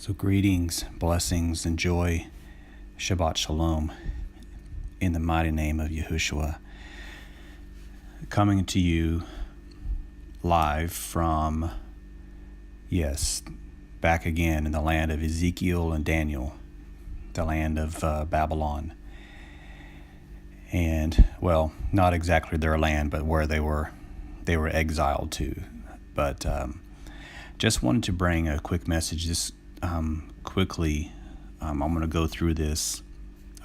So greetings, blessings, and joy. Shabbat Shalom. In the mighty name of Yahushua. Coming to you live from, back again in the land of Ezekiel and Daniel, the land of Babylon. And, well, not exactly their land, but where they were exiled to. But just wanted to bring a quick message. This quickly, I'm going to go through this.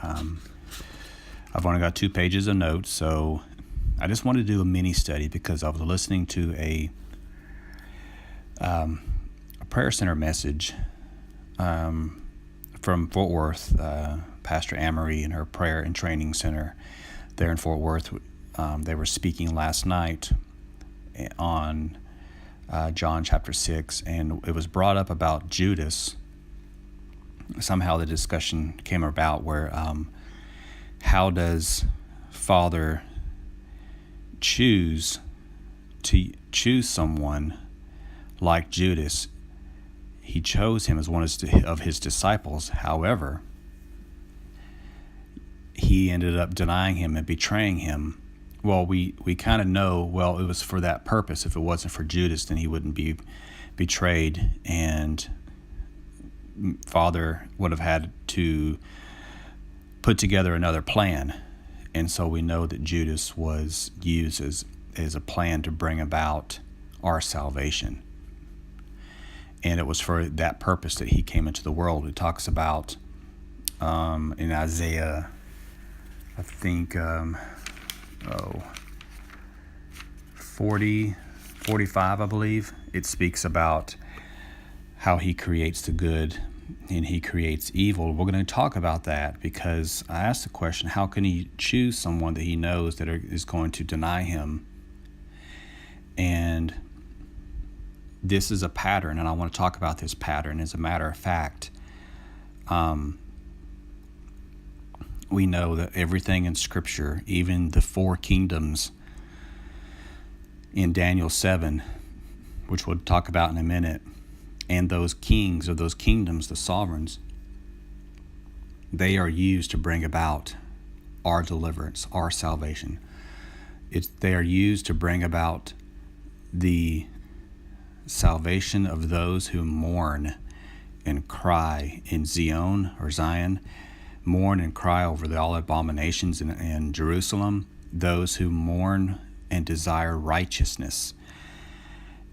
I've only got 2 pages of notes, so I just wanted to do a mini study because I was listening to a prayer center message from Fort Worth, Pastor Amory and her prayer and training center there in Fort Worth. They were speaking last night on John chapter 6, and it was brought up about Judas. Somehow the discussion came about where how does Father choose someone like Judas? He chose him as one of his disciples. However, he ended up denying him and betraying him. Well, we kind of know, well, it was for that purpose. If it wasn't for Judas, then he wouldn't be betrayed, and Father would have had to put together another plan. And so we know that Judas was used as a plan to bring about our salvation. And it was for that purpose that he came into the world. It talks about in Isaiah, I think, 45, I believe, it speaks about how he creates the good and he creates evil. We're going to talk about that because I asked the question, how can he choose someone that he knows that is going to deny him? And this is a pattern, and I want to talk about this pattern. As a matter of fact, we know that everything in Scripture, even the 4 kingdoms in Daniel 7, which we'll talk about in a minute, and those kings or those kingdoms, the sovereigns, they are used to bring about our deliverance, our salvation. They are used to bring about the salvation of those who mourn and cry in Zion, mourn and cry over all abominations in Jerusalem, those who mourn and desire righteousness.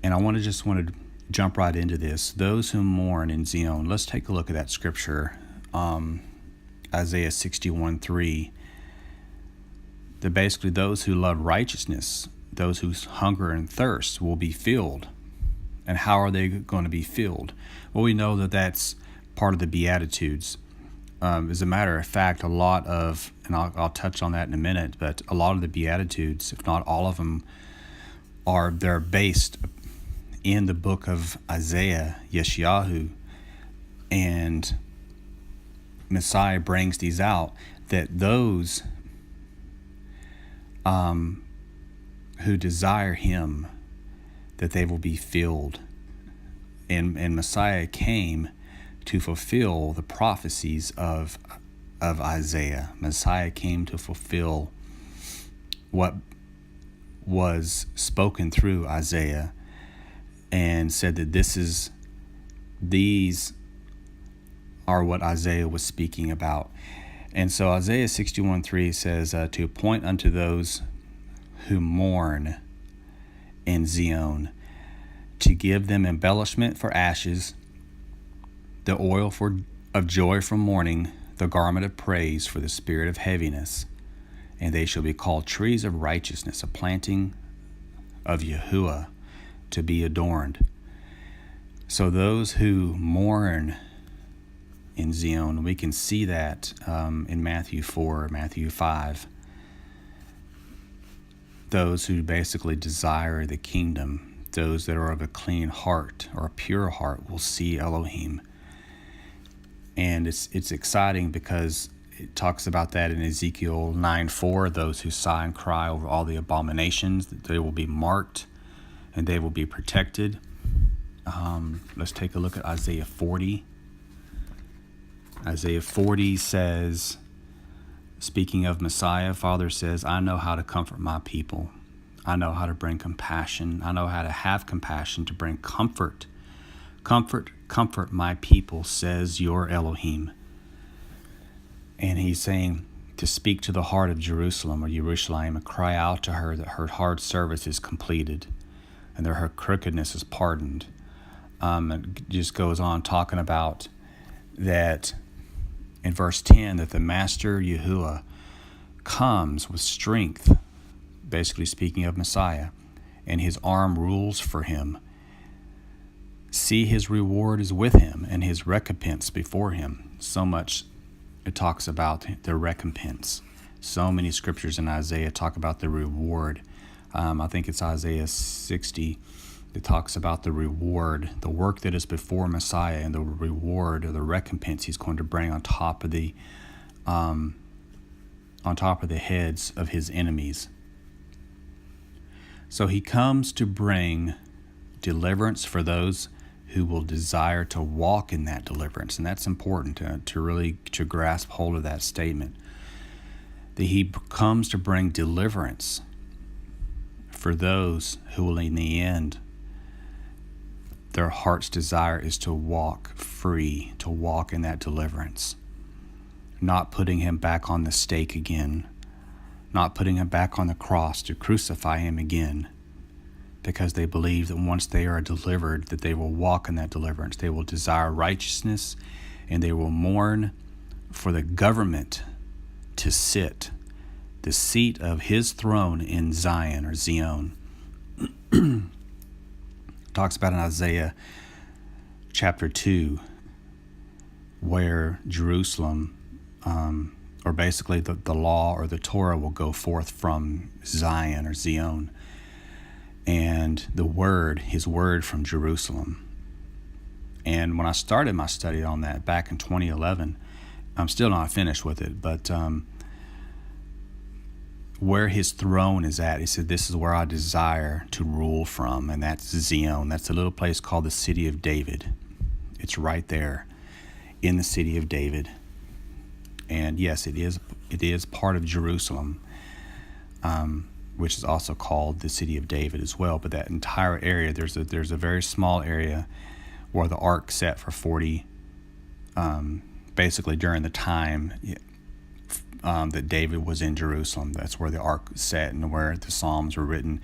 And I want to jump right into this. Those who mourn in Zion. Let's take a look at that scripture. Isaiah 61:3. That basically those who love righteousness, those who hunger and thirst, will be filled. And how are they going to be filled? Well, we know that that's part of the Beatitudes. As a matter of fact, a lot of, and I'll touch on that in a minute, but a lot of the Beatitudes, if not all of them, they're based in the book of Isaiah, Yeshayahu, and Messiah brings these out, that those who desire him, that they will be filled. And Messiah came to fulfill the prophecies of Isaiah. Messiah came to fulfill what was spoken through Isaiah, and said that these are what Isaiah was speaking about. And so Isaiah 61:3 says, to appoint unto those who mourn in Zion, to give them embellishment for ashes, the oil of joy for mourning, the garment of praise for the spirit of heaviness. And they shall be called trees of righteousness, a planting of Yahuwah, to be adorned. So those who mourn in Zion, we can see that in Matthew 4, Matthew 5. Those who basically desire the kingdom, those that are of a clean heart or a pure heart, will see Elohim. And it's exciting because it talks about that in Ezekiel 9:4. Those who sigh and cry over all the abominations, that they will be marked and they will be protected. Let's take a look at Isaiah 40. Isaiah 40 says, speaking of Messiah, Father says, I know how to comfort my people. I know how to bring compassion. I know how to have compassion, to bring comfort. Comfort my people, says your Elohim. And he's saying to speak to the heart of Jerusalem, or Yerushalayim, and cry out to her that her hard service is completed and that her crookedness is pardoned. It just goes on talking about that in verse 10, that the Master Yahuwah comes with strength, basically speaking of Messiah, and his arm rules for him. See, his reward is with him, and his recompense before him. So much it talks about the recompense. So many scriptures in Isaiah talk about the reward. I think it's Isaiah 60 that talks about the reward, the work that is before Messiah, and the reward or the recompense he's going to bring on top of the heads of his enemies. So he comes to bring deliverance for those who will desire to walk in that deliverance. And that's important to really grasp hold of that statement. That he comes to bring deliverance for those who will, in the end, their heart's desire is to walk free, to walk in that deliverance. Not putting him back on the stake again. Not putting him back on the cross to crucify him again. Because they believe that once they are delivered, that they will walk in that deliverance. They will desire righteousness, and they will mourn for the government to sit, the seat of his throne in Zion or Zion. Talks about in Isaiah chapter 2, where Jerusalem, or basically the law or the Torah, will go forth from Zion or Zion. And the word, his word from Jerusalem. And when I started my study on that back in 2011, I'm still not finished with it, but where his throne is at, he said, this is where I desire to rule from, and that's Zion. That's a little place called the city of David. It's right there in the city of David. And yes, it is part of Jerusalem, which is also called the city of David as well. But that entire area, there's a very small area where the ark sat for 40, basically during the time that David was in Jerusalem. That's where the ark sat and where the Psalms were written.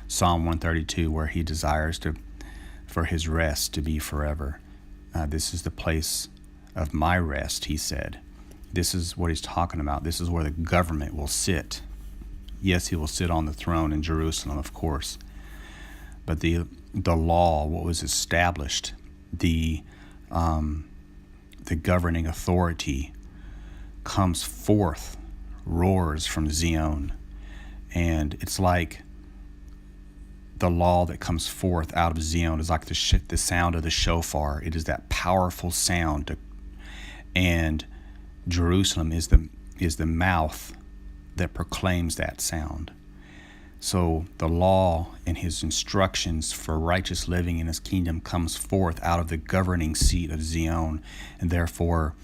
Psalm 132, where he desires for his rest to be forever. This is the place of my rest, he said. This is what he's talking about. This is where the government will sit. Yes, he will sit on the throne in Jerusalem, of course. But the law, what was established, the governing authority comes forth, roars from Zion. And it's like the law that comes forth out of Zion is like the sound of the shofar. It is that powerful sound. And Jerusalem is the mouth that proclaims that sound. So the law and his instructions for righteous living in his kingdom comes forth out of the governing seat of Zion, and therefore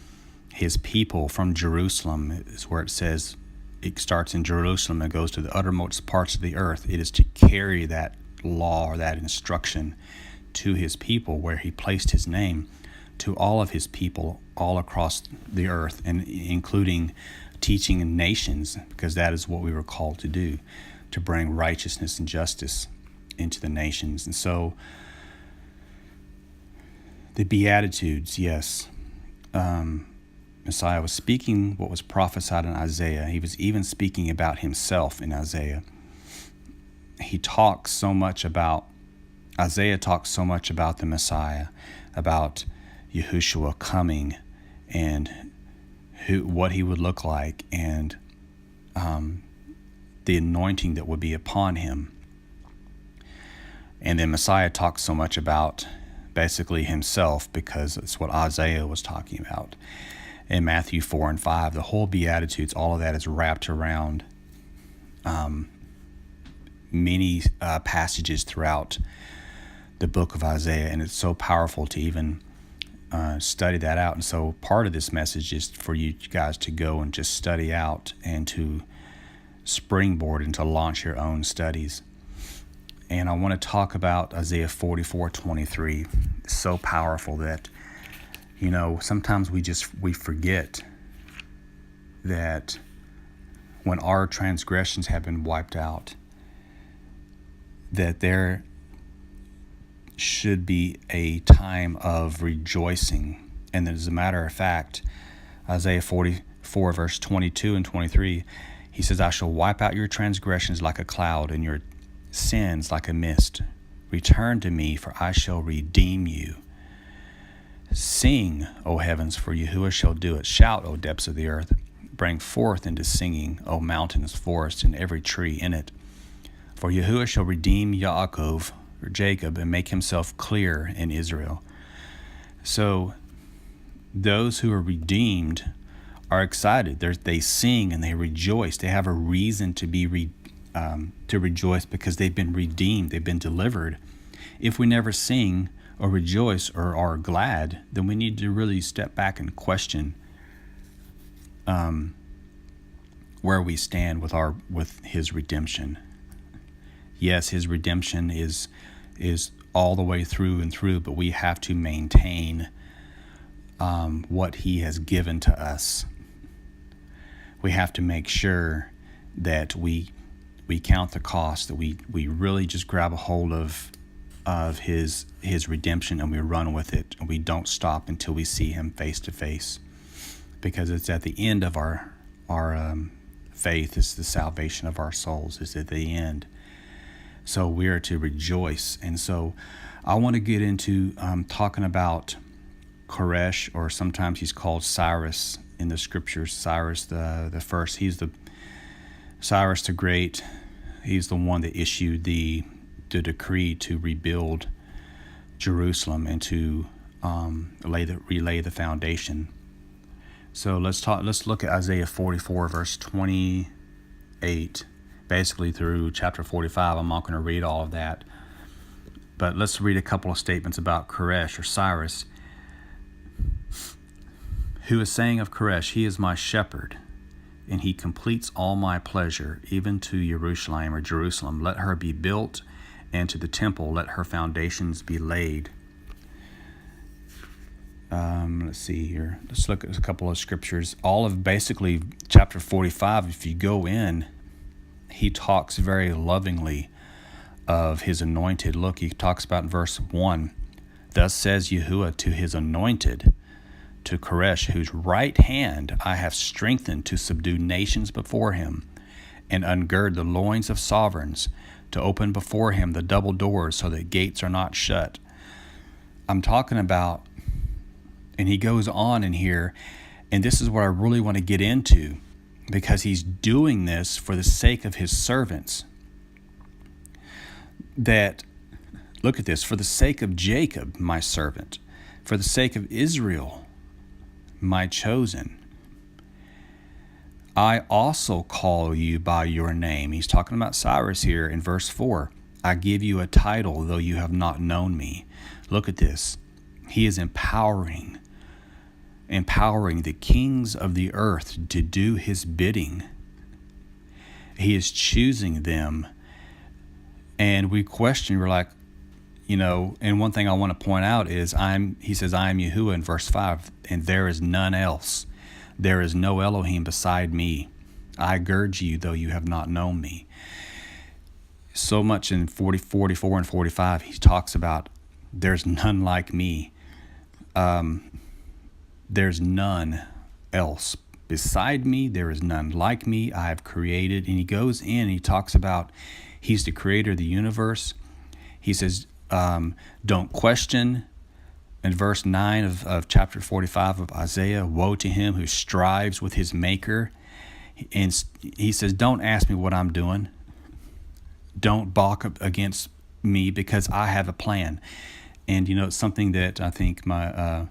his people from Jerusalem is where it says it starts in Jerusalem and goes to the uttermost parts of the earth. It is to carry that law or that instruction to his people, where he placed his name, to all of his people all across the earth, and including teaching in nations, because that is what we were called to do, to bring righteousness and justice into the nations. And so the Beatitudes, yes, Messiah was speaking what was prophesied in Isaiah. He was even speaking about himself in Isaiah. Isaiah talks so much about the Messiah, about Yahushua coming, and what he would look like, and the anointing that would be upon him. And then Messiah talks so much about basically himself, because it's what Isaiah was talking about. In Matthew 4 and 5, the whole Beatitudes, all of that is wrapped around many passages throughout the book of Isaiah, and it's so powerful to even study that out. And so part of this message is for you guys to go and just study out and to springboard and to launch your own studies. And I want to talk about Isaiah 44:23. It's so powerful that, sometimes we forget that when our transgressions have been wiped out, that there should be a time of rejoicing. And as a matter of fact, Isaiah 44 verse 22 and 23, he says, I shall wipe out your transgressions like a cloud and your sins like a mist. Return to me, for I shall redeem you. Sing, O heavens, for Yahuwah shall do it. Shout, O depths of the earth. Bring forth into singing, O mountains, forests, and every tree in it. For Yahuwah shall redeem Yaakov, or Jacob, and make himself clear in Israel. So those who are redeemed are excited. They sing and they rejoice. They have a reason to be to rejoice because they've been redeemed. They've been delivered. If we never sing or rejoice or are glad, then we need to really step back and question where we stand with His redemption. Yes, His redemption is all the way through and through, but we have to maintain what He has given to us. We have to make sure that we count the cost, that we really just grab a hold of His redemption and we run with it, and we don't stop until we see Him face to face, because it's at the end of our faith. It's the salvation of our souls. It's at the end. So we are to rejoice. And so I want to get into talking about Koresh, or sometimes he's called Cyrus in the scriptures. Cyrus the first. He's the Cyrus the Great. He's the one that issued the decree to rebuild Jerusalem and to relay the foundation. So let's look at Isaiah 44 verse 28. Basically through chapter 45. I'm not going to read all of that, but let's read a couple of statements about Koresh, or Cyrus, who is saying of Koresh, he is my shepherd, and he completes all my pleasure, even to Jerusalem, or Jerusalem. Let her be built, and to the temple let her foundations be laid. Let's see here. Let's look at a couple of scriptures. All of basically chapter 45, if you go in, he talks very lovingly of his anointed. Look, he talks about in verse 1, thus says Yahuwah to his anointed, to Koresh, whose right hand I have strengthened to subdue nations before him, and ungird the loins of sovereigns, to open before him the double doors so that gates are not shut. I'm talking about, and he goes on in here, and this is what I really want to get into, because he's doing this for the sake of his servants. That, look at this, for the sake of Jacob, my servant, for the sake of Israel, my chosen, I also call you by your name. He's talking about Cyrus here in verse 4. I give you a title, though you have not known me. Look at this. He is empowering the kings of the earth to do his bidding. He is choosing them. And we question, we're like, and one thing I want to point out is he says, I am Yahuwah in verse 5, and there is none else. There is no Elohim beside me. I gird you, though you have not known me. So much in 44 and 45, he talks about there's none like me. There's none else beside me. There is none like me. I have created. And he goes in and he talks about he's the creator of the universe. He says, don't question. In verse 9 of chapter 45 of Isaiah, woe to him who strives with his maker. And he says, don't ask me what I'm doing. Don't balk against me, because I have a plan. And, it's something that I think my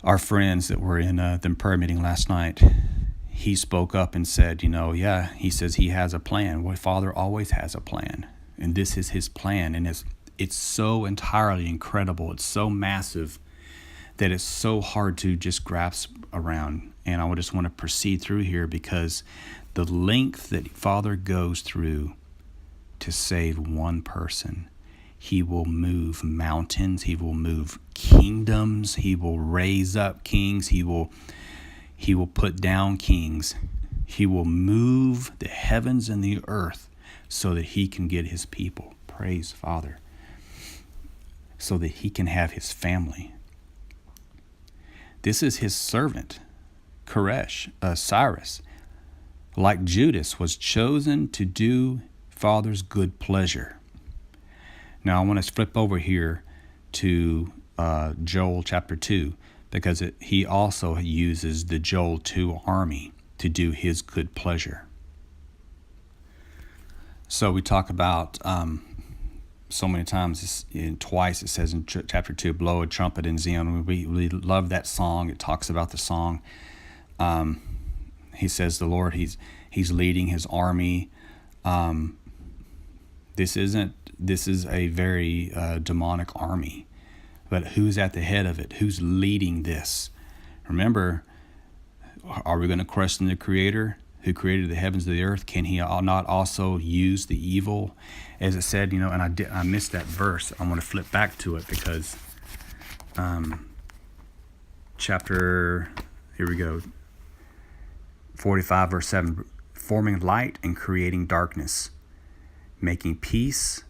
our friends that were in the prayer meeting last night, he spoke up and said, he says he has a plan. Well, Father always has a plan. And this is his plan. And it's so entirely incredible. It's so massive that it's so hard to just grasp around. And I just want to proceed through here because the length that Father goes through to save one person, he will move mountains, he will move kingdoms, he will raise up kings, he will put down kings, he will move the heavens and the earth so that he can get his people. Praise Father. So that he can have his family. This is his servant, Cyrus, like Judas, was chosen to do Father's good pleasure. Now I want to flip over here to Joel chapter 2, because he also uses the Joel 2 army to do his good pleasure. So we talk about so many times, twice it says in chapter 2, blow a trumpet in Zion. We love that song. It talks about the song. He says the Lord, he's leading his army. This is a very demonic army, but who's at the head of it? Who's leading this? Remember, are we going to question the Creator who created the heavens and the earth? Can he not also use the evil? As it said, and I missed that verse. I want to flip back to it because chapter, here we go, 45 verse 7, forming light and creating darkness, making peace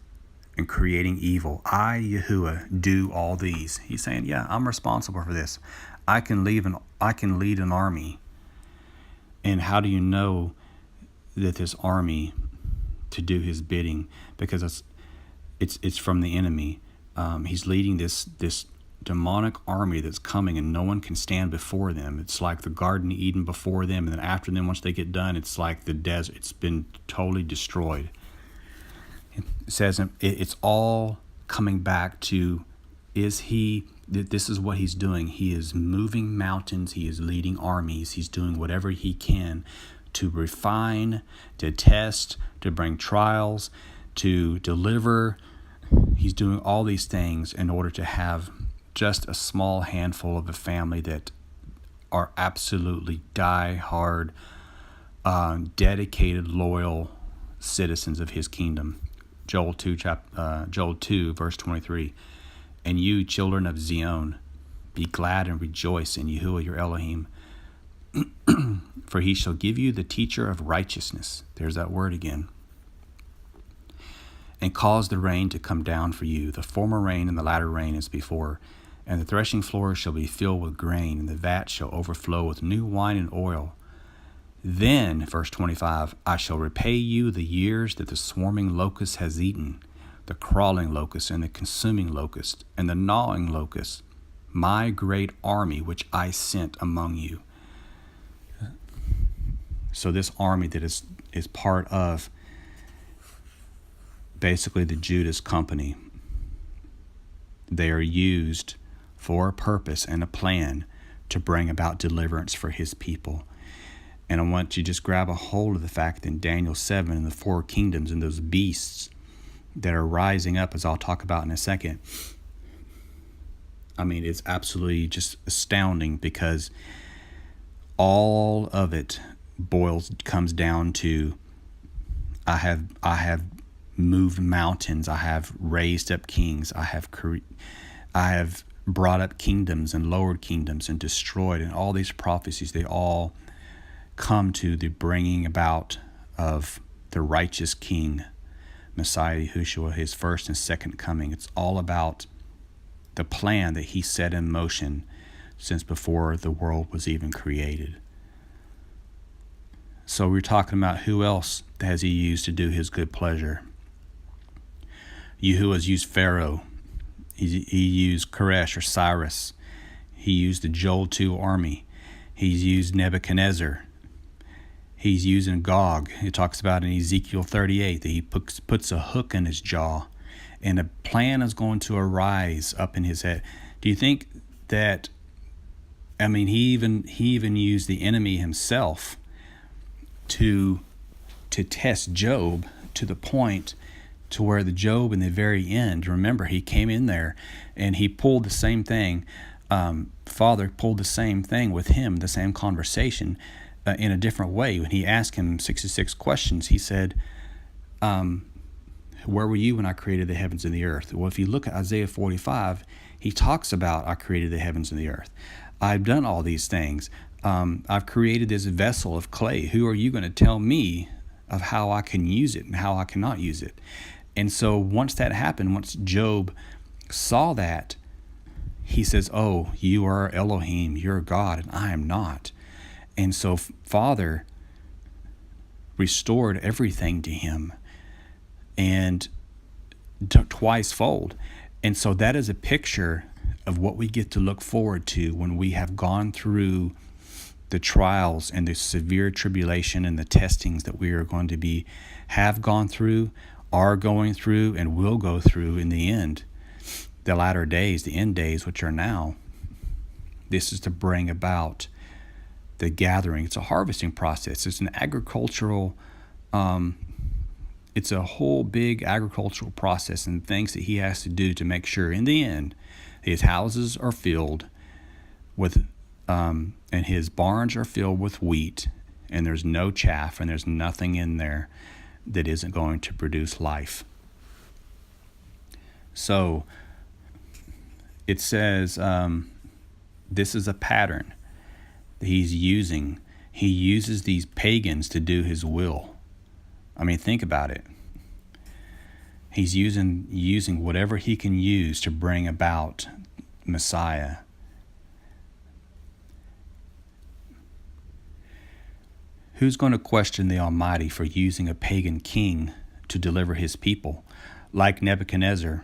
and creating evil. I, Yahuwah, do all these. He's saying, yeah, I'm responsible for this. I can lead an army. And how do you know that this army to do his bidding? Because it's from the enemy. He's leading this demonic army that's coming, and no one can stand before them. It's like the Garden of Eden before them, and then after them, once they get done, it's like the desert. It's been totally destroyed. It says it's all coming back to, this is what he's doing. He is moving mountains. He is leading armies. He's doing whatever he can to refine, to test, to bring trials, to deliver. He's doing all these things in order to have just a small handful of a family that are absolutely die-hard, dedicated, loyal citizens of his kingdom. Joel 2, verse 23. And you, children of Zion, be glad and rejoice in Yahuwah your Elohim, for he shall give you the teacher of righteousness. There's that word again. And cause the rain to come down for you, the former rain and the latter rain as before. And the threshing floor shall be filled with grain, and the vat shall overflow with new wine and oil. Then, verse 25, I shall repay you the years that the swarming locust has eaten, the crawling locust and the consuming locust and the gnawing locust, my great army which I sent among you. So this army that is part of basically the Judas company, they are used for a purpose and a plan to bring about deliverance for his people. And I want you to just grab a hold of the fact that in Daniel 7 and the four kingdoms and those beasts that are rising up, as I'll talk about in a second. I mean, it's absolutely just astounding, because all of it comes down to, I have moved mountains, I have raised up kings, I have brought up kingdoms and lowered kingdoms and destroyed, and all these prophecies, they all come to the bringing about of the righteous King, Messiah Yahushua, his first and second coming. It's all about the plan that he set in motion since before the world was even created. So we're talking about who else has he used to do his good pleasure. Yahuwah has used Pharaoh. He used Koresh or Cyrus. He used the Joel 2 army. He's used Nebuchadnezzar. He's using Gog. It talks about in Ezekiel 38 that he puts a hook in his jaw, and a plan is going to arise up in his head. Do you think that, I mean, he even used the enemy himself to test Job, to the point to where the Job in the very end, remember, he came in there and he pulled the same thing. Father pulled the same thing with him, the same conversation in a different way. When he asked him 66 questions, he said, where were you when I created the heavens and the earth? Well, if you look at Isaiah 45, he talks about, I created the heavens and the earth. I've done all these things. I've created this vessel of clay. Who are you going to tell me of how I can use it and how I cannot use it? And so once that happened, once Job saw that, he says, oh, you are Elohim, you're God, and I am not. And so Father restored everything to him, and twice fold. And so that is a picture of what we get to look forward to when we have gone through the trials and the severe tribulation and the testings that we are going to have gone through, are going through, and will go through in the end, the latter days, the end days, which are now. This is to bring about the gathering. It's a harvesting process. It's an agricultural it's a whole big agricultural process and things that he has to do to make sure in the end his houses are filled with and his barns are filled with wheat, and there's no chaff, and there's nothing in there that isn't going to produce life. So it says this is a pattern that he's using. He uses these pagans to do his will. I mean, think about it. He's using whatever he can use to bring about Messiah. Who's going to question the Almighty for using a pagan king to deliver his people? Like Nebuchadnezzar.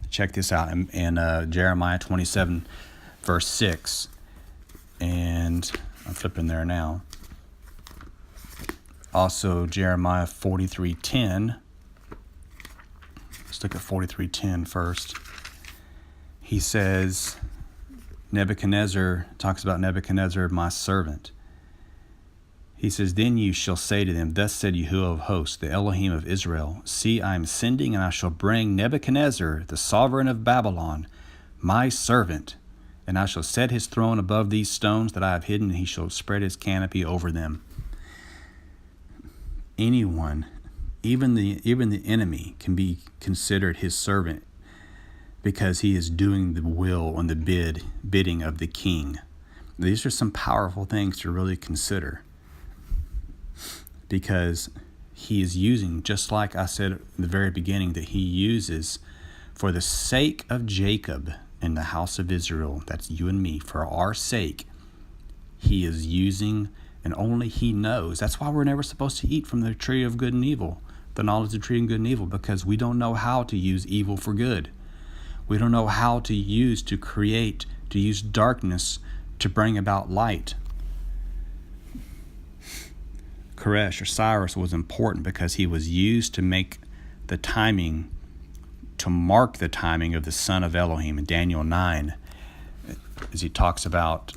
Check this out in Jeremiah 27, verse 6. And I'm flipping there now. Also, Jeremiah 43:10. Let's look at 43:10 first. He says, Nebuchadnezzar talks about Nebuchadnezzar, my servant. He says, then you shall say to them, thus said Yahuwah of hosts, the Elohim of Israel, see, I am sending, and I shall bring Nebuchadnezzar, the sovereign of Babylon, my servant, and I shall set his throne above these stones that I have hidden, and he shall spread his canopy over them. Anyone, even the enemy, can be considered his servant because he is doing the will and the bidding of the king. These are some powerful things to really consider, because he is using, just like I said at the very beginning, that he uses for the sake of Jacob and the house of Israel, that's you and me, for our sake, he is using. And only he knows. That's why we're never supposed to eat from the tree of good and evil, the knowledge of the tree of good and evil, because we don't know how to use evil for good. We don't know how to use darkness to bring about light. Koresh or Cyrus was important because he was used to make the timing, to mark the timing of the son of Elohim in Daniel 9, as he talks about.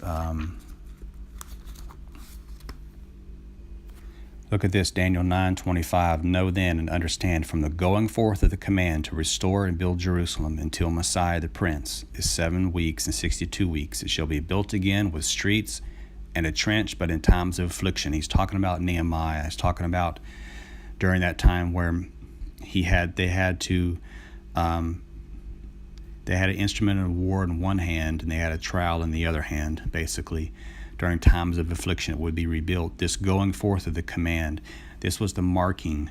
Look at this, Daniel 9:25. Know then and understand from the going forth of the command to restore and build Jerusalem until Messiah the Prince is 7 weeks and 62 weeks. It shall be built again with streets and a trench, but in times of affliction. He's talking about Nehemiah. He's talking about during that time where they had an instrument of war in one hand and they had a trowel in the other hand, basically. During times of affliction, it would be rebuilt. This going forth of the command, this was the marking.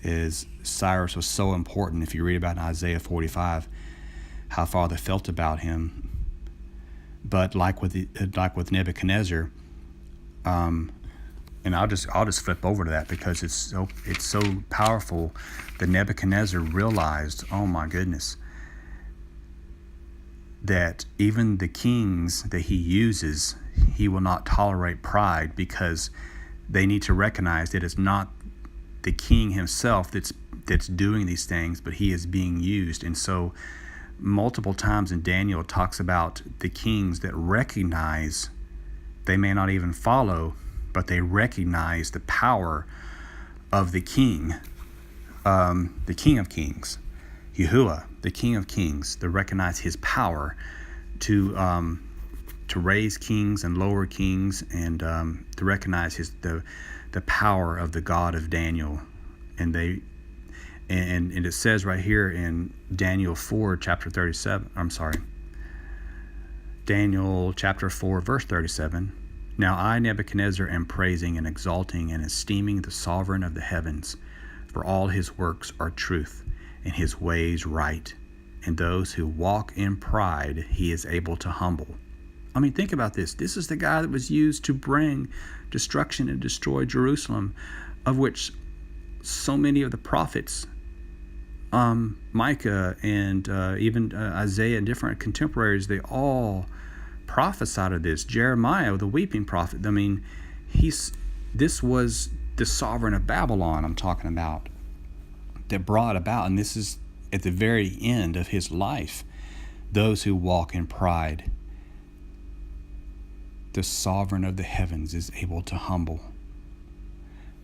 Is Cyrus was so important. If you read about in Isaiah 45, how Father felt about him. But like with Nebuchadnezzar, and I'll just flip over to that because it's so powerful that Nebuchadnezzar realized, oh my goodness, that even the kings that he uses, he will not tolerate pride, because they need to recognize that it's not the king himself that's doing these things, but he is being used. And so multiple times in Daniel it talks about the kings that recognize, they may not even follow, but they recognize the power of the king the King of Kings, Yahuwah, the King of Kings, to recognize his power to raise kings and lower kings, and to recognize the power of the God of Daniel. And it says right here in Daniel 4, chapter 37, Daniel chapter 4, verse 37, "Now I, Nebuchadnezzar, am praising and exalting and esteeming the sovereign of the heavens, for all his works are truth, and his ways right, and those who walk in pride he is able to humble." I mean, think about this. This is the guy that was used to bring destruction and destroy Jerusalem, of which so many of the prophets, Micah and even Isaiah and different contemporaries, they all prophesied of this. Jeremiah, the weeping prophet. I mean, this was the sovereign of Babylon I'm talking about, that brought about, and this is at the very end of his life, those who walk in pride. The sovereign of the heavens is able to humble.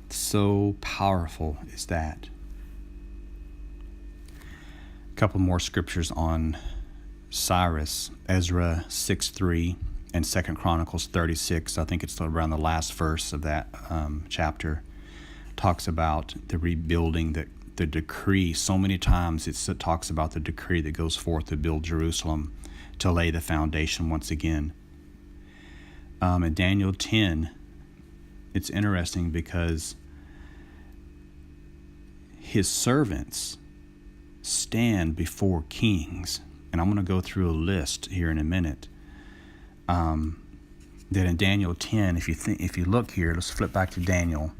So powerful is that. A couple more scriptures on Cyrus. Ezra 6:3 and 2 Chronicles 36. I think it's around the last verse of that chapter. Talks about the rebuilding, the decree. So many times it talks about the decree that goes forth to build Jerusalem, to lay the foundation once again. In Daniel 10, it's interesting because his servants stand before kings. And I'm going to go through a list here in a minute. That in Daniel 10, if you look here, let's flip back to Daniel.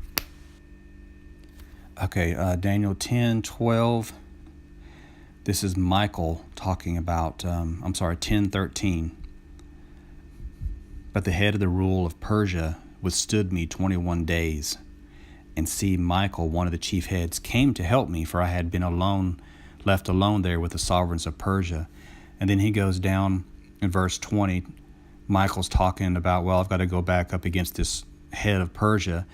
Okay, Daniel 10:12. This is Michael talking about, 10:13. "But the head of the rule of Persia withstood me 21 days. And see, Michael, one of the chief heads, came to help me, for I had been left alone there with the sovereigns of Persia." And then he goes down in verse 20. Michael's talking about, well, I've got to go back up against this head of Persia.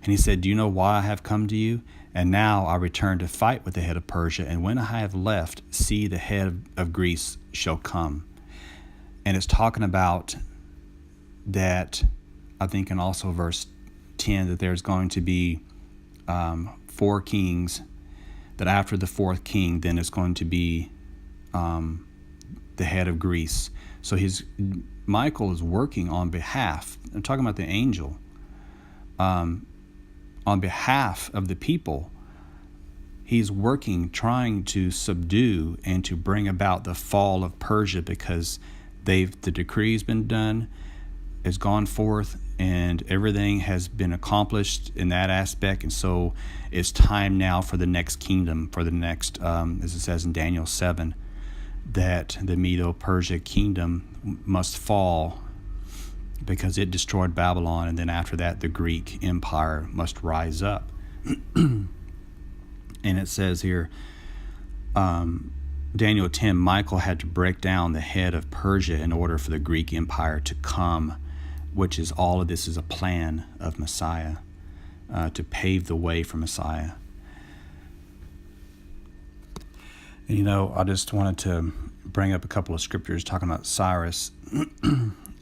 And he said, "Do you know why I have come to you? And now I return to fight with the head of Persia. And when I have left, see, the head of Greece shall come." And it's talking about that, I think in also verse 10, that there's going to be 4 kings, that after the 4th king, then it's going to be the head of Greece. So Michael is working on behalf, I'm talking about the angel, on behalf of the people. He's working, trying to subdue and to bring about the fall of Persia, because the decree's been done, has gone forth, and everything has been accomplished in that aspect. And so it's time now for the next kingdom, for the next, as it says in Daniel 7, that the Medo-Persia kingdom must fall, because it destroyed Babylon, and then after that the Greek Empire must rise up. And it says here, Daniel 10, Michael had to break down the head of Persia in order for the Greek Empire to come, which is, all of this is a plan of Messiah, to pave the way for Messiah. And I just wanted to bring up a couple of scriptures talking about Cyrus.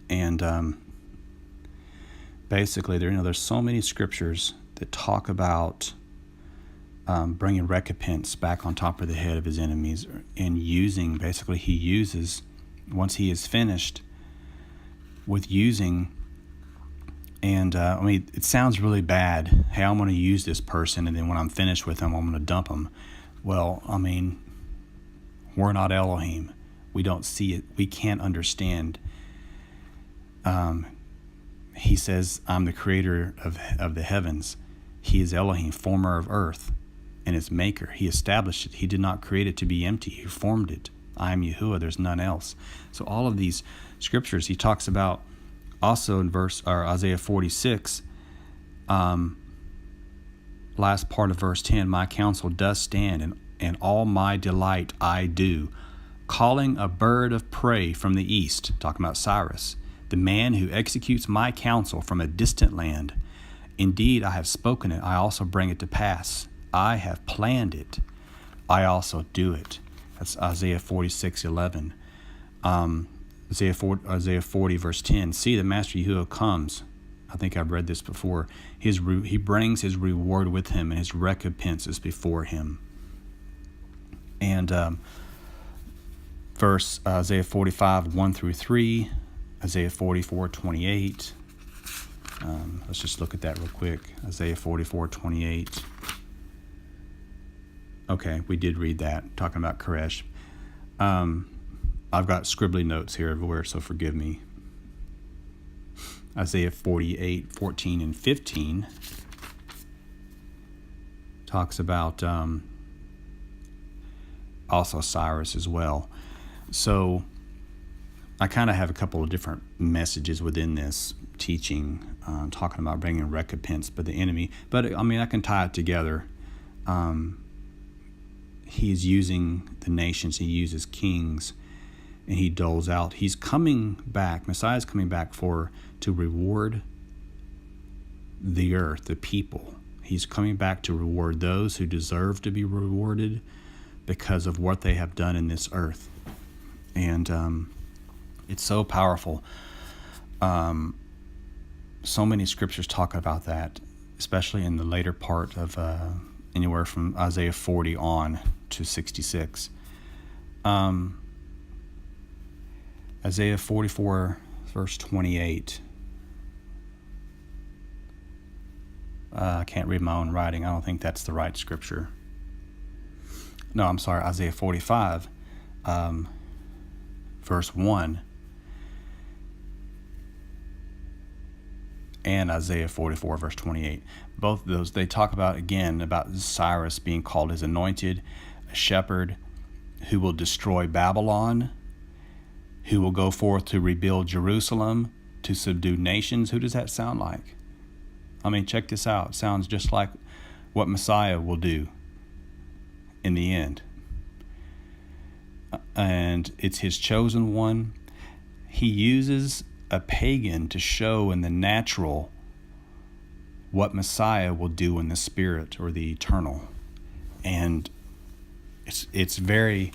And basically, there's so many scriptures that talk about bringing recompense back on top of the head of his enemies, and he uses, once he is finished with using, and it sounds really bad. Hey, I'm going to use this person, and then when I'm finished with them, I'm going to dump them. Well, we're not Elohim. We don't see it. We can't understand. He says, "I'm the creator of the heavens." He is Elohim, former of earth, and its maker. He established it. He did not create it to be empty. He formed it. I am Yahuwah. There's none else. So all of these scriptures, he talks about also in Isaiah 46, last part of verse 10, "My counsel does stand, and all my delight I do, calling a bird of prey from the east," talking about Cyrus, "the man who executes my counsel from a distant land. Indeed, I have spoken it. I also bring it to pass. I have planned it, I also do it. That's Isaiah 46:11. Isaiah 40 verse 10. See, the Master Yahuwah comes. I think I've read this before. He brings his reward with him, and his recompense is before him. And verse Isaiah 45 1 through 3, Isaiah 44:28. Let's just look at that real quick. Isaiah 44:28. Okay, we did read that, talking about Koresh. I've got scribbly notes here everywhere, so forgive me. Isaiah 48:14 and 15 talks about also Cyrus as well. So I kind of have a couple of different messages within this teaching, talking about bringing recompense by the enemy. But I mean, I can tie it together. He's using the nations. He uses kings, and he doles out. He's coming back. Messiah's coming back to reward the earth, the people. He's coming back to reward those who deserve to be rewarded because of what they have done in this earth. And it's so powerful. So many scriptures talk about that, especially in the later part of anywhere from Isaiah 40 on to 66. Isaiah 44 verse 28. I can't read my own writing. I don't think that's the right scripture. No, I'm sorry, Isaiah 45 verse 1 and Isaiah 44 verse 28. Both of those, they talk about Cyrus being called his anointed, a shepherd who will destroy Babylon, who will go forth to rebuild Jerusalem, to subdue nations. Who does that sound like? I mean, check this out. It sounds just like what Messiah will do in the end. And it's his chosen one. He uses a pagan to show in the natural what Messiah will do in the spirit or the eternal. And it's very,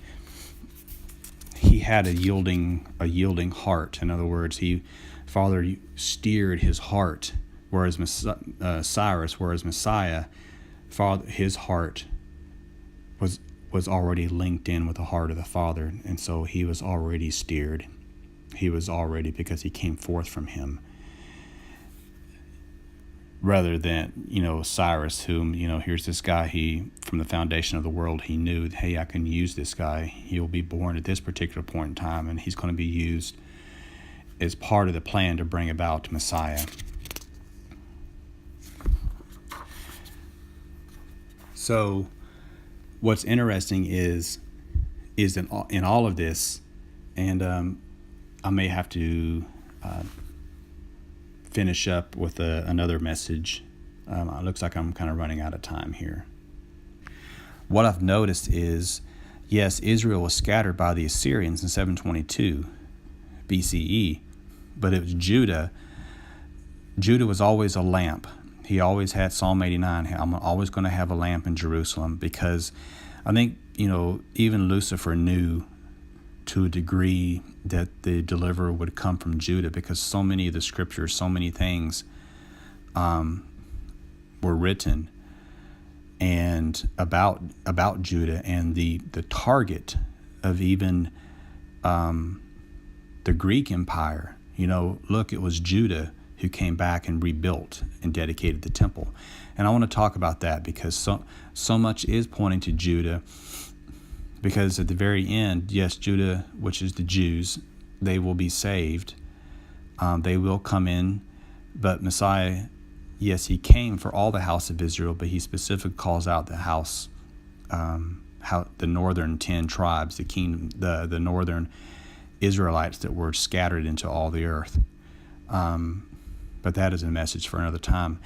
he had a yielding heart. In other words, Father steered his heart, whereas Messiah, Father, his heart was already linked in with the heart of the Father, and so he was already steered. He was already, because he came forth from him. Rather than, Cyrus, whom, here's this guy, he, from the foundation of the world, he knew, hey, I can use this guy. He'll be born at this particular point in time, and he's going to be used as part of the plan to bring about Messiah. So what's interesting is in all of this, and I may have to finish up with another message. It looks like I'm kind of running out of time here. What I've noticed is, yes, Israel was scattered by the Assyrians in 722 BCE, but it was Judah. Judah was always a lamp. He always had Psalm 89. I'm always going to have a lamp in Jerusalem, because I think, even Lucifer knew to a degree that the deliverer would come from Judah, because so many of the scriptures, so many things were written and about Judah, and the target of even the Greek Empire. Look, it was Judah who came back and rebuilt and dedicated the temple. And I want to talk about that, because so much is pointing to Judah. Because at the very end, yes, Judah, which is the Jews, they will be saved. They will come in. But Messiah, yes, he came for all the house of Israel, but he specifically calls out the house, the northern 10 tribes, the kingdom, the northern Israelites that were scattered into all the earth. But that is a message for another time.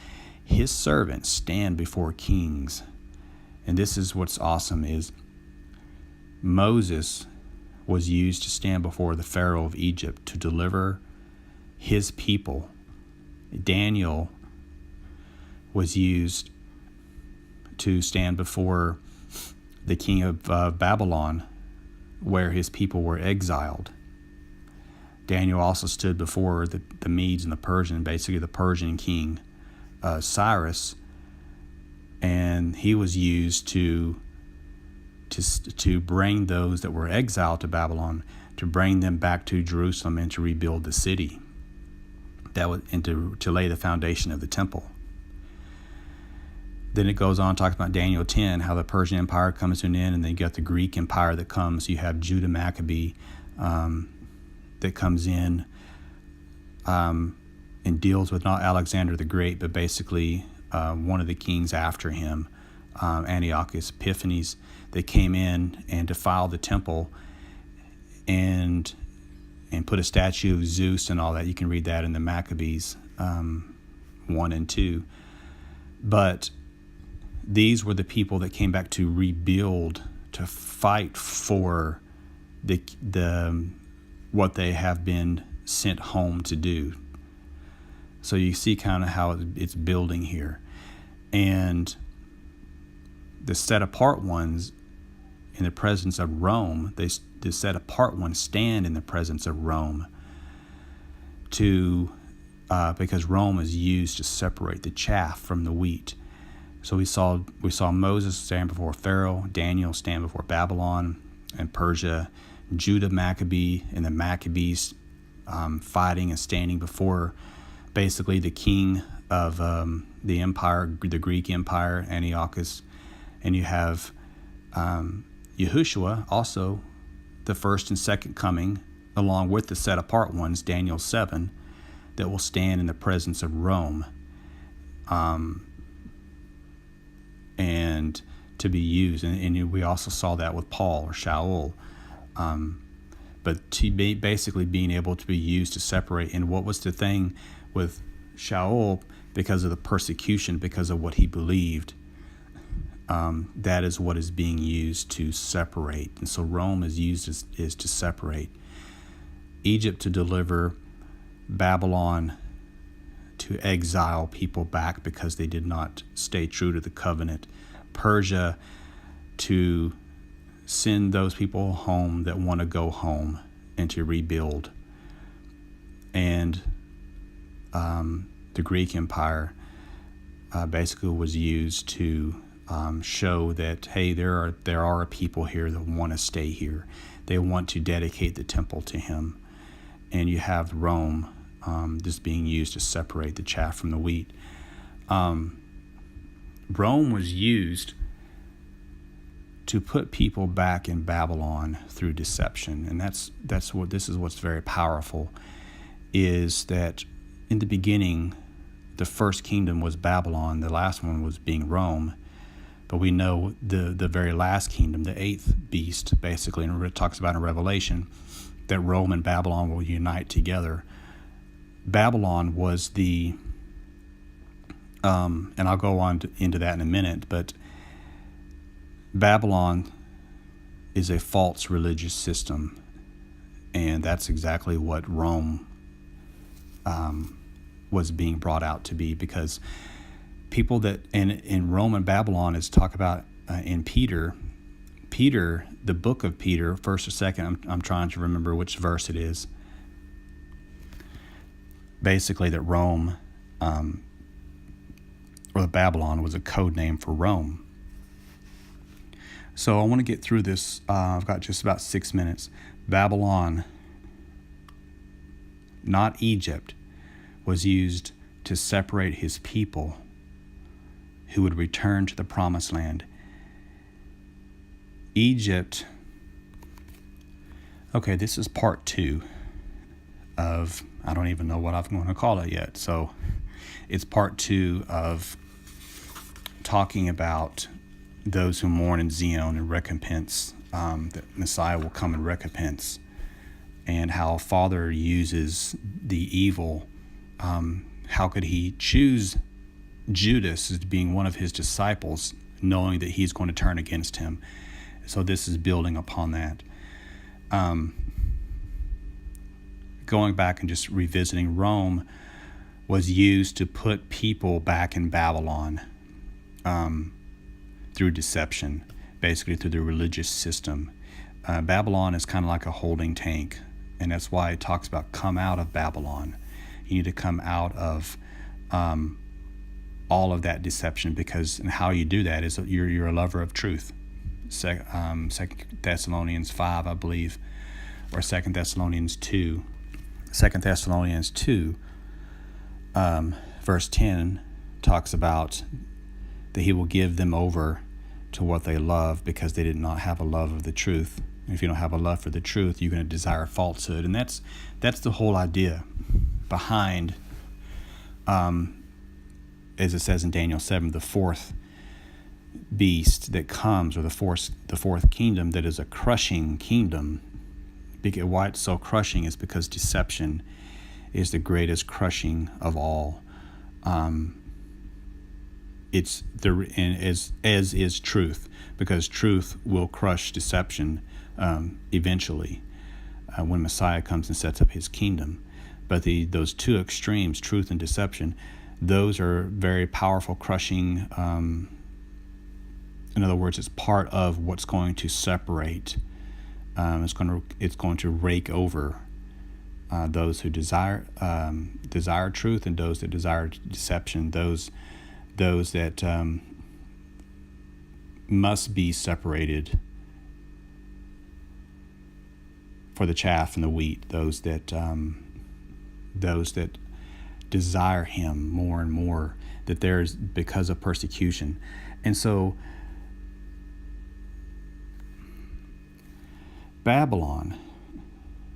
His servants stand before kings. And this is what's awesome is, Moses was used to stand before the Pharaoh of Egypt to deliver his people. Daniel was used to stand before the king of Babylon, where his people were exiled. Daniel also stood before the Medes and the Persian, basically the Persian king, Cyrus, and he was used to bring those that were exiled to Babylon, to bring them back to Jerusalem and to rebuild the city, and to lay the foundation of the temple. Then it goes on, talks about Daniel 10, how the Persian Empire comes to an end, and then you got the Greek Empire that comes. You have Judah Maccabee that comes in and deals with not Alexander the Great, but basically one of the kings after him, Antiochus Epiphanes, that came in and defiled the temple and put a statue of Zeus and all that. You can read that in the Maccabees 1 and 2. But these were the people that came back to rebuild, to fight for the what they have been sent home to do. So you see kind of how it's building here. And the set apart ones in the presence of Rome, the set apart ones stand in the presence of Rome because Rome is used to separate the chaff from the wheat. So we saw Moses stand before Pharaoh, Daniel stand before Babylon and Persia, Judah Maccabee and the Maccabees fighting and standing before basically the king of the empire, the Greek Empire, Antiochus. And you have Yahushua, also the first and second coming, along with the set apart ones, Daniel 7, that will stand in the presence of Rome. And to be used. And we also saw that with Paul or Shaul. But to be basically being able to be used to separate. And what was the thing with Shaul? Because of the persecution, because of what he believed, that is what is being used to separate. And so Rome is used is to separate. Egypt to deliver, Babylon to exile people back because they did not stay true to the covenant. Persia to send those people home that want to go home and to rebuild. And the Greek Empire basically was used to show that, hey, there are people here that want to stay here. They want to dedicate the temple to him. And you have Rome just being used to separate the chaff from the wheat. Rome was used to put people back in Babylon through deception, and this is what's very powerful, is that in the beginning, the first kingdom was Babylon, the last one was being Rome, but we know the very last kingdom, the eighth beast, basically, and it talks about in Revelation, that Rome and Babylon will unite together. Babylon was the, and I'll go on into that in a minute, but Babylon is a false religious system, and that's exactly what Rome was being brought out to be, because people that in Rome and Babylon is talk about in Peter, the book of Peter, first or second, I'm trying to remember which verse it is. Basically, that Rome or Babylon was a code name for Rome. So I want to get through this. I've got just about 6 minutes. Babylon, not Egypt, was used to separate his people who would return to the promised land. Egypt, okay, this is part 2 of, I don't even know what I'm going to call it yet. So it's part 2 of talking about those who mourn in Zion and recompense, that Messiah will come and recompense, and how Father uses the evil. How could he choose Judas as being one of his disciples, knowing that he's going to turn against him? So this is building upon that. Going back and just revisiting, Rome was used to put people back in Babylon. through deception, basically through the religious system. Babylon is kind of like a holding tank, and that's why it talks about come out of Babylon. You need to come out of all of that deception, because and how you do that is you're a lover of truth. 2 Thessalonians 5, I believe, or 2 Thessalonians 2. 2 Thessalonians 2, verse 10 talks about that he will give them over to what they love because they did not have a love of the truth. And if you don't have a love for the truth, you're going to desire falsehood. And that's the whole idea behind, as it says in Daniel 7, the fourth beast that comes, or the fourth kingdom that is a crushing kingdom. Why it's so crushing is because deception is the greatest crushing of all. As is truth, because truth will crush deception eventually when Messiah comes and sets up his kingdom. But those two extremes, truth and deception, those are very powerful, crushing. In other words, it's part of what's going to separate. It's going to rake over those who desire truth and those that desire deception. Those that must be separated for the chaff and the wheat. Those that desire him more and more. That there's because of persecution, and so Babylon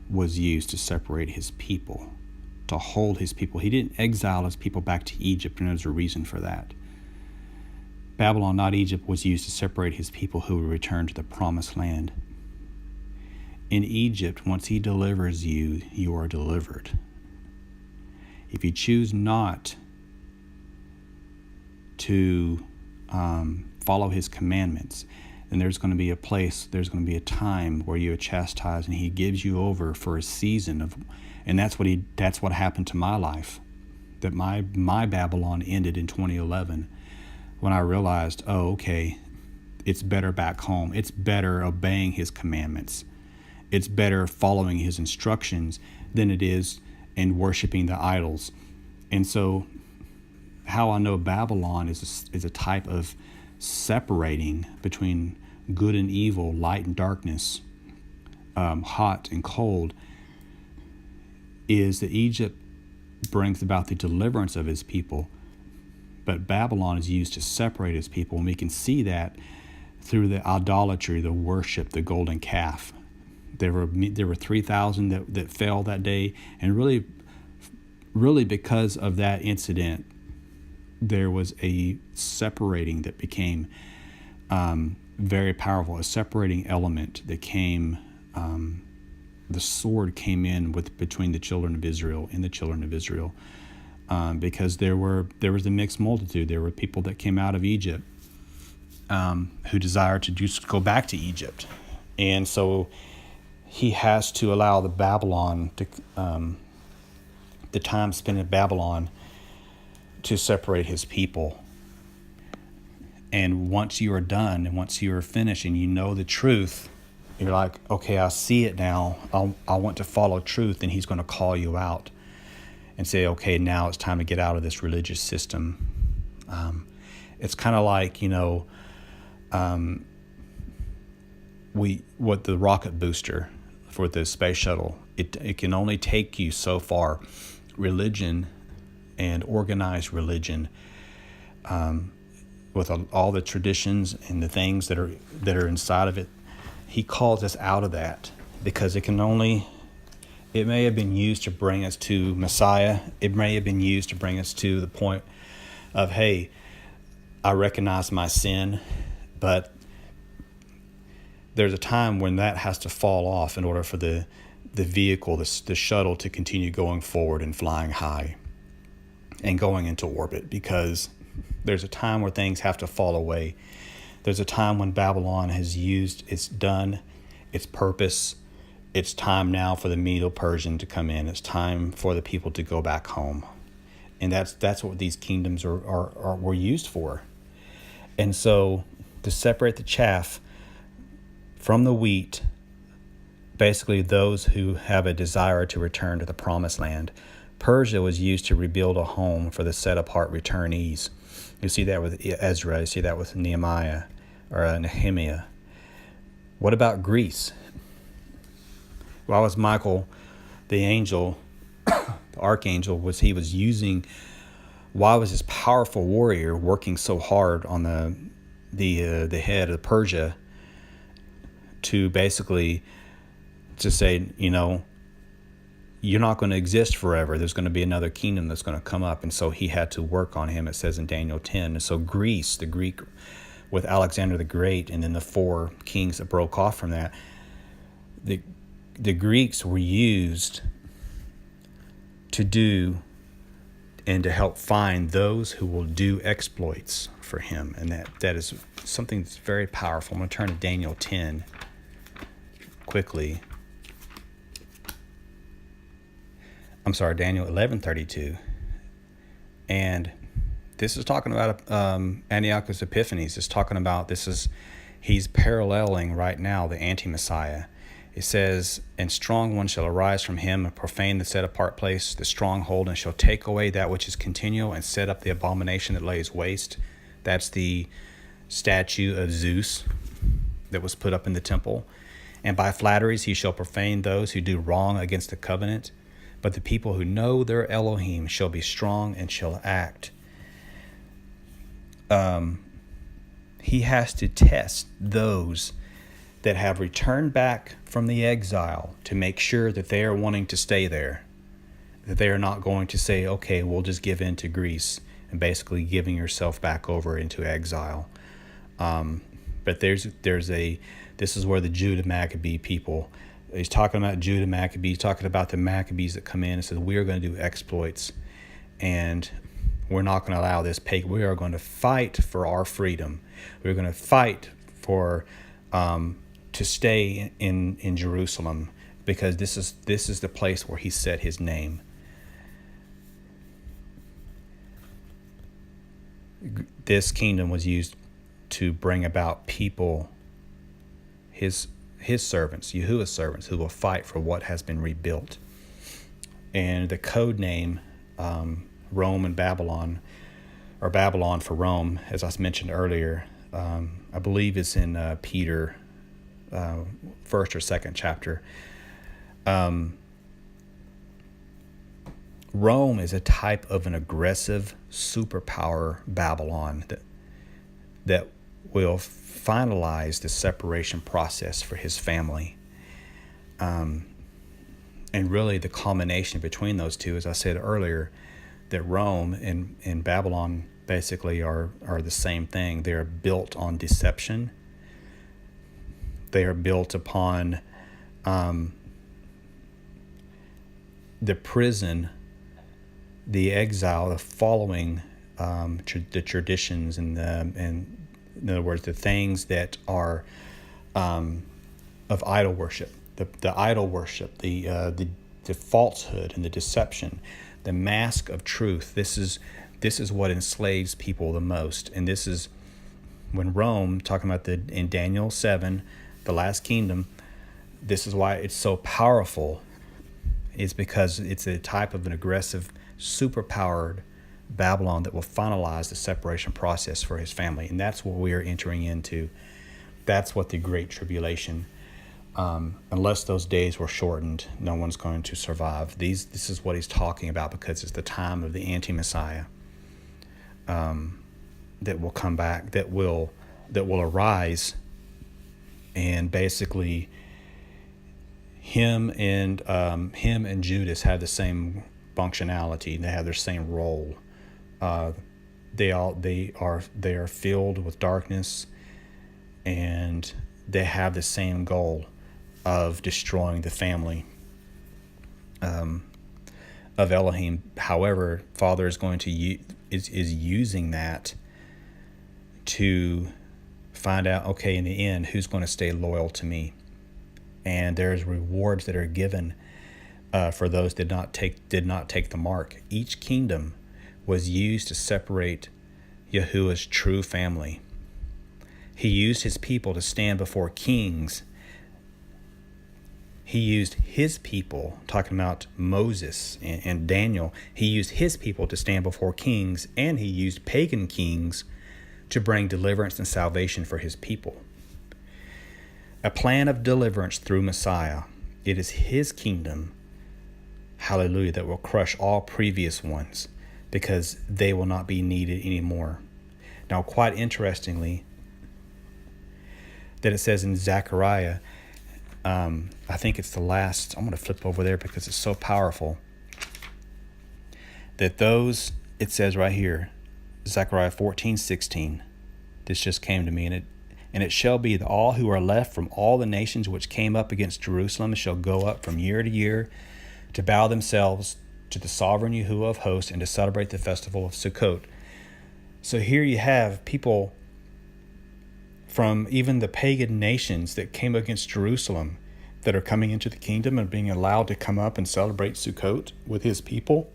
was used to separate his people, to hold his people. He didn't exile his people back to Egypt, and there's a reason for that. Babylon, not Egypt, was used to separate his people who would return to the promised land. In Egypt, once he delivers you, you are delivered. If you choose not to follow his commandments, then there's going to be a time where you are chastised, and he gives you over for a season of, and that's what happened to my life. That my Babylon ended in 2011 when I realized, okay, it's better back home. It's better obeying his commandments. It's better following his instructions than it is in worshiping the idols. And so how I know Babylon is a type of separating between good and evil, light and darkness, hot and cold, is that Egypt brings about the deliverance of his people, but Babylon is used to separate his people, and we can see that through the idolatry, the worship, the golden calf. There were 3,000 that fell that day, and really because of that incident, there was a separating that became very powerful, a separating element that came. The sword came in between the children of Israel and the children of Israel, because there was a mixed multitude. There were people that came out of Egypt who desired to just go back to Egypt, and so he has to allow the time spent in Babylon to separate his people. And once you are done, and once you are finished, and you know the truth, you're like, okay, I see it now. I want to follow truth, and he's going to call you out and say, okay, now it's time to get out of this religious system. It's kind of like, what the rocket booster for the space shuttle, it can only take you so far. Religion and organized religion, with all the traditions and the things that are inside of it, he calls us out of that, because it may have been used to bring us to Messiah. It may have been used to bring us to the point of, hey, I recognize my sin, but there's a time when that has to fall off in order for the vehicle, the shuttle, to continue going forward and flying high and going into orbit, because there's a time where things have to fall away. There's a time when Babylon has used, it's done, its purpose. It's time now for the Medo-Persian to come in. It's time for the people to go back home. And that's what these kingdoms were used for. And so to separate the chaff from the wheat, basically those who have a desire to return to the promised land. Persia was used to rebuild a home for the set-apart returnees. You see that with Ezra. You see that with Nehemiah or Nehemiah. What about Greece? Why was Michael, the angel, the archangel, why was this powerful warrior working so hard on the head of Persia to basically to say, you're not going to exist forever. There's going to be another kingdom that's going to come up. And so he had to work on him, it says in Daniel 10. And so Greece, the Greek with Alexander the Great, and then the 4 kings that broke off from that, the Greeks were used to do and to help find those who will do exploits for him. And that is something that's very powerful. I'm going to turn to Daniel 10 quickly. I'm sorry, Daniel 11:32. And this is talking about Antiochus Epiphanes. It's talking about he's paralleling right now the anti-Messiah. It says, and strong one shall arise from him and profane the set-apart place, the stronghold, and shall take away that which is continual and set up the abomination that lays waste. That's the statue of Zeus that was put up in the temple. And by flatteries he shall profane those who do wrong against the covenant. But the people who know their Elohim shall be strong and shall act. He has to test those that have returned back from the exile to make sure that they are wanting to stay there, that they are not going to say, okay, we'll just give in to Greece, and basically giving yourself back over into exile. But this is where the Judah Maccabee people, he's talking about Judah Maccabee, he's talking about the Maccabees that come in and says, we are going to do exploits, and we're not going to allow this. We are going to fight for our freedom. We're going to fight for to stay in Jerusalem, because this is the place where he set his name. This kingdom was used to bring about people, his servants, Yahuwah's servants, who will fight for what has been rebuilt. And the code name, Rome and Babylon, or Babylon for Rome, as I mentioned earlier, I believe it's in Peter, first or second chapter. Rome is a type of an aggressive superpower Babylon that will finalize the separation process for his family. And really the combination between those two, as I said earlier, that Rome and Babylon basically are the same thing. They are built on deception. They are built upon the prison, the exile, the following the traditions and in other words, the things that are of idol worship, the idol worship, the falsehood and the deception, the mask of truth. This is what enslaves people the most. And this is when Rome, talking about in Daniel 7, the last kingdom, this is why it's so powerful, is because it's a type of an aggressive, superpowered Babylon that will finalize the separation process for his family. And that's what we are entering into. That's what the Great Tribulation, unless those days were shortened, no one's going to survive. This is what he's talking about, because it's the time of the anti-Messiah that will come back, that will arise, and basically him and Judas have the same functionality. They have their same role. They are filled with darkness, and they have the same goal of destroying the family of Elohim. However, Father is going to is using that to find out, okay, in the end, who's going to stay loyal to me. And there's rewards that are given for those that did not take the mark. Each kingdom was used to separate Yahuwah's true family. He used his people to stand before kings. He used his people, talking about Moses and Daniel, he used his people to stand before kings, and he used pagan kings to bring deliverance and salvation for his people. A plan of deliverance through Messiah. It is his kingdom, hallelujah, that will crush all previous ones because they will not be needed anymore. Now, quite interestingly, that it says in Zechariah, I think it's the last, I'm going to flip over there because it's so powerful, that those, it says right here, Zechariah 14:16, this just came to me, and it shall be that all who are left from all the nations which came up against Jerusalem shall go up from year to year to bow themselves to the sovereign Yahuwah of hosts and to celebrate the festival of Sukkot. So here you have people from even the pagan nations that came against Jerusalem that are coming into the kingdom and being allowed to come up and celebrate Sukkot with his people.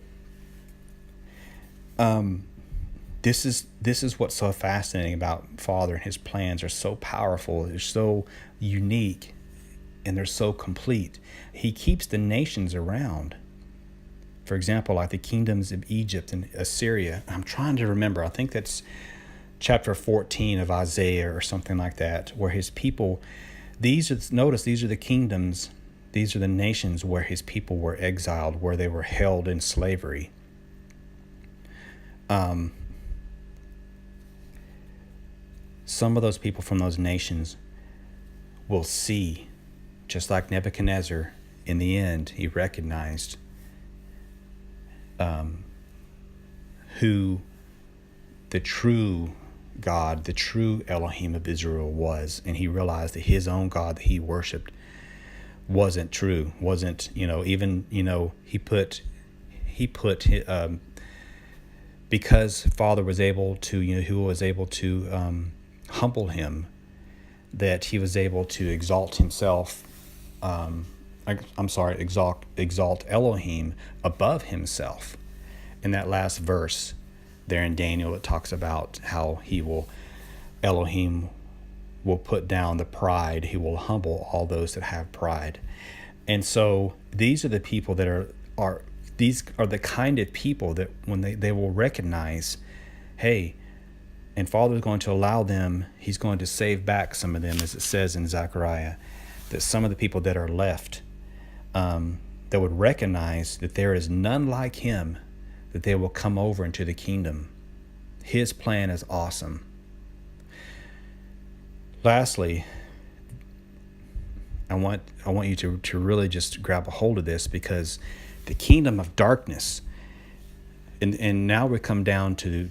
This is what's so fascinating about Father, and his plans are so powerful. They're so unique, and they're so complete. He keeps the nations around. For example, like the kingdoms of Egypt and Assyria. I'm trying to remember. I think that's chapter 14 of Isaiah or something like that, where his people, notice these are the kingdoms, these are the nations where his people were exiled, where they were held in slavery. Some of those people from those nations will see, just like Nebuchadnezzar, in the end, he recognized who the true God, the true Elohim of Israel was, and he realized that his own God that he worshipped wasn't true, wasn't, he put because Father was able to, who was able to humble him, that he was able to exalt himself, exalt Elohim above himself. In that last verse there in Daniel, it talks about how Elohim will put down the pride. He will humble all those that have pride. And so these are the people that these are the kind of people that when they will recognize, hey, and Father's going to allow them, he's going to save back some of them, as it says in Zechariah, that some of the people that are left, that would recognize that there is none like him, that they will come over into the kingdom. His plan is awesome. Lastly, I want you to really just grab a hold of this, because the kingdom of darkness, and now we come down to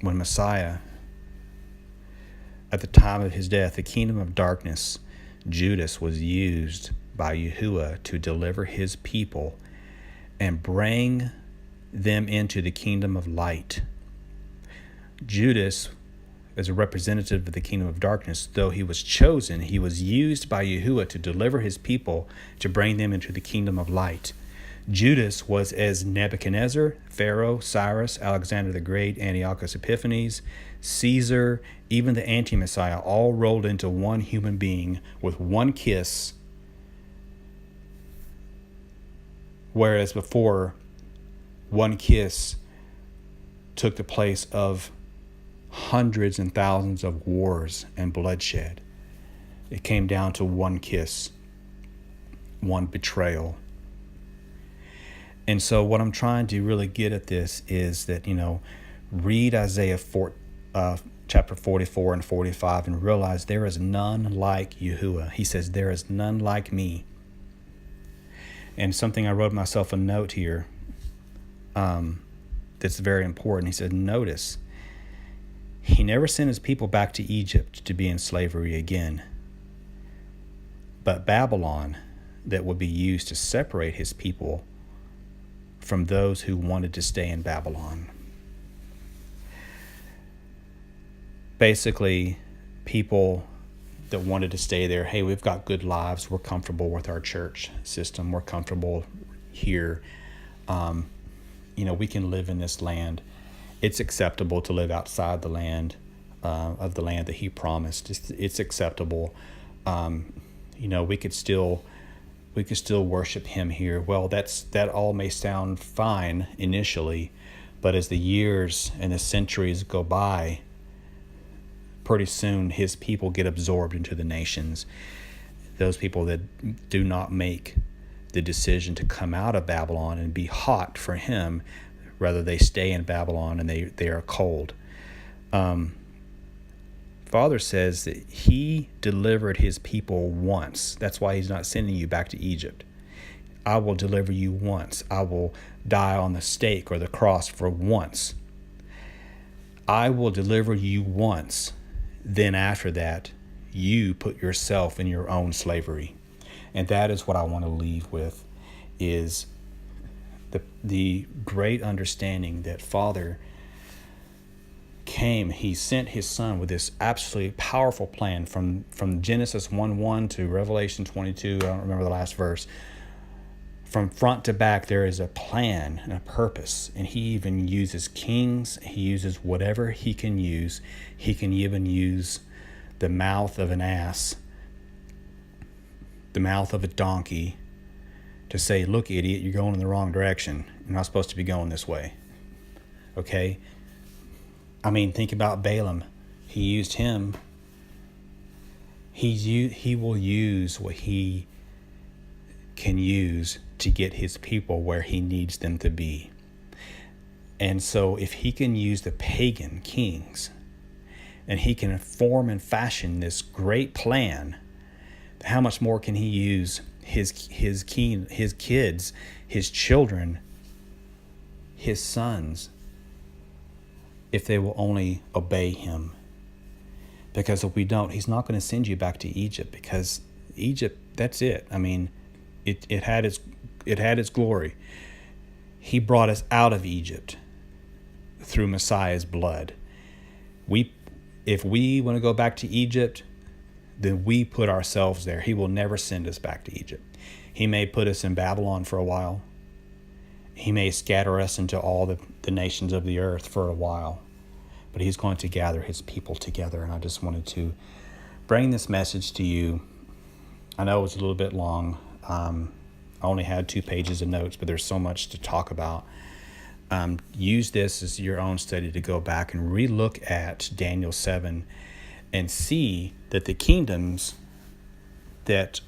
when Messiah, at the time of his death, the kingdom of darkness, Judas was used by Yahuwah to deliver his people and bring them into the kingdom of light. Judas, as a representative of the kingdom of darkness, though he was chosen, he was used by Yahuwah to deliver his people, to bring them into the kingdom of light. Judas was as Nebuchadnezzar, Pharaoh, Cyrus, Alexander the Great, Antiochus Epiphanes, Caesar, even the anti-Messiah, all rolled into one human being with one kiss. Whereas before, one kiss took the place of hundreds and thousands of wars and bloodshed. It came down to one kiss, one betrayal. And so what I'm trying to really get at this is that, read Isaiah chapter 44 and 45 and realize there is none like Yahuwah. He says, there is none like me. And something I wrote myself a note here that's very important. He said, notice, he never sent his people back to Egypt to be in slavery again. But Babylon, that would be used to separate his people from those who wanted to stay in Babylon. Basically, people that wanted to stay there, hey, we've got good lives, we're comfortable with our church system, we're comfortable here, we can live in this land. It's acceptable to live outside the land. of the land that he promised. It's acceptable. We could still worship him here. Well, that all may sound fine initially, but as the years and the centuries go by, pretty soon his people get absorbed into the nations. Those people that do not make the decision to come out of Babylon and be hot for him, rather they stay in Babylon and they are cold. Father says that he delivered his people once. That's why he's not sending you back to Egypt. I will deliver you once. I will die on the stake or the cross for once. I will deliver you once. Then after that, you put yourself in your own slavery. And that is what I want to leave with, is the great understanding that Father came. He sent his son with this absolutely powerful plan from Genesis 1:1 to Revelation 22. I don't remember the last verse. From front to back, there is a plan and a purpose. And he even uses kings. He uses whatever he can use. He can even use the mouth of an ass, the mouth of a donkey, to say, look, idiot, you're going in the wrong direction. You're not supposed to be going this way. Okay? I mean, think about Balaam. He used him. He will use what he can use to get his people where he needs them to be. And so if he can use the pagan kings, and he can form and fashion this great plan, how much more can he use his kids, his children, his sons, if they will only obey him? Because if we don't, he's not going to send you back to Egypt, because Egypt, that's it. I mean, it had its glory. He brought us out of Egypt through Messiah's blood. If we want to go back to Egypt, then we put ourselves there. He will never send us back to Egypt. He may put us in Babylon for a while. He may scatter us into all the nations of the earth for a while. But he's going to gather his people together. And I just wanted to bring this message to you. I know it was a little bit long. I only had 2 pages of notes, but there's so much to talk about. Use this as your own study to go back and relook at Daniel 7 and see that the kingdoms that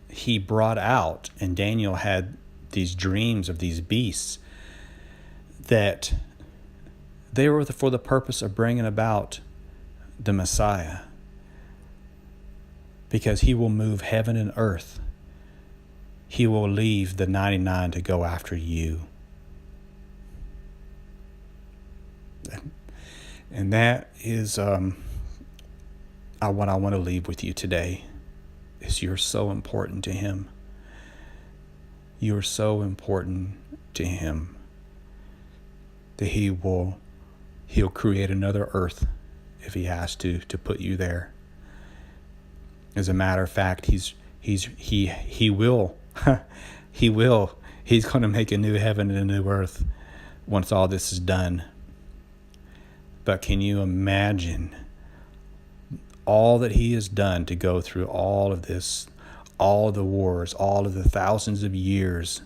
he brought out, and Daniel had these dreams of these beasts, that they were for the purpose of bringing about the Messiah, because he will move heaven and earth. He will leave the 99 to go after you. And that is what I want to leave with you today, is you're so important to him. You're so important to him that he'll create another earth if he has to put you there. As a matter of fact, he will he's going to make a new heaven and a new earth once all this is done. But can you imagine all that he has done to go through all of this, all of the wars, all of the thousands of years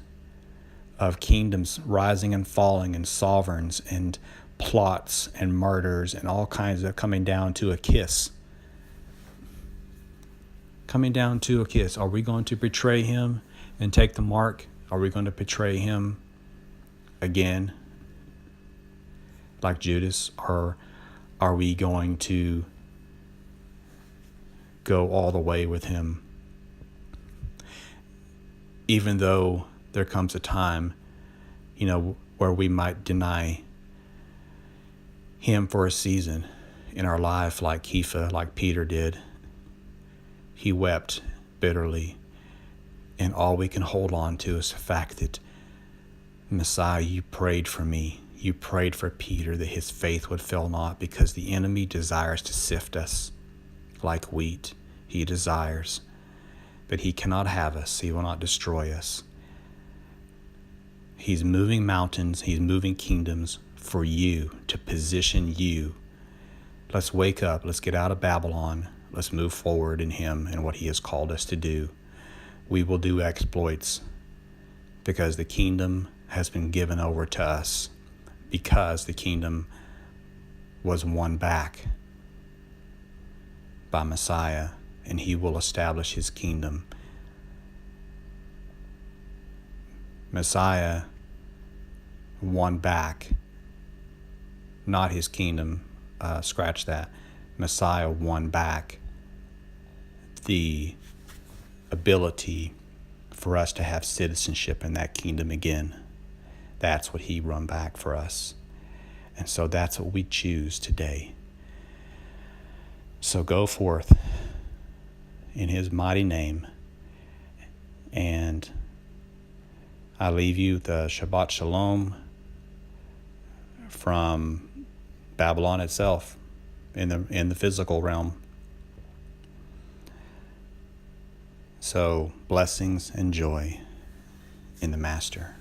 of kingdoms rising and falling, and sovereigns and plots and murders and all kinds of coming down to a kiss? Coming down to a kiss. Are we going to betray him and take the mark? Are we going to betray him again, like Judas? Or are we going to go all the way with him? Even though there comes a time, where we might deny him for a season in our life, like Kepha, like Peter did. He wept bitterly, and all we can hold on to is the fact that, Messiah, you prayed for me. You prayed for Peter that his faith would fail not, because the enemy desires to sift us like wheat. He desires, but he cannot have us. He will not destroy us. He's moving mountains. He's moving kingdoms for you, to position you. Let's wake up. Let's get out of Babylon. Let's move forward in him and what he has called us to do. We will do exploits because the kingdom has been given over to us, because the kingdom was won back by Messiah, and he will establish his kingdom. Messiah won back, not his kingdom, scratch that. Messiah won back the ability for us to have citizenship in that kingdom again. That's what he won back for us. And so that's what we choose today. So go forth in his mighty name. And I leave you the Shabbat Shalom from Babylon itself in the physical realm. So blessings and joy in the Master.